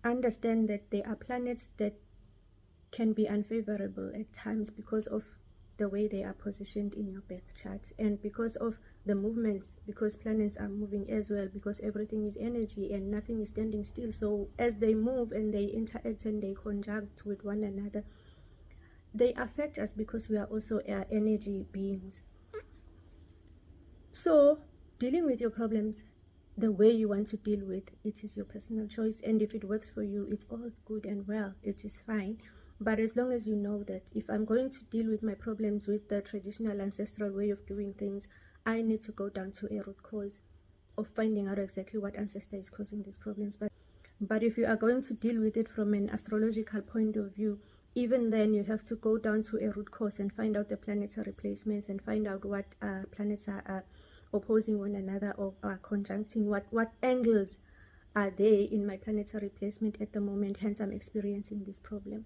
understand that there are planets that can be unfavorable at times because of the way they are positioned in your birth chart, and because of the movements, because planets are moving as well, because everything is energy and nothing is standing still. So as they move and they interact and they conjunct with one another, they affect us because we are also energy beings. So dealing with your problems the way you want to deal with it is your personal choice, and if it works for you, it's all good and well, it is fine. But as long as you know that if I'm going to deal with my problems with the traditional ancestral way of doing things, I need to go down to a root cause of finding out exactly what ancestor is causing these problems. But if you are going to deal with it from an astrological point of view, even then you have to go down to a root cause and find out the planetary placements and find out what planets are opposing one another or are conjuncting, what angles are there in my planetary placement at the moment, hence I'm experiencing this problem.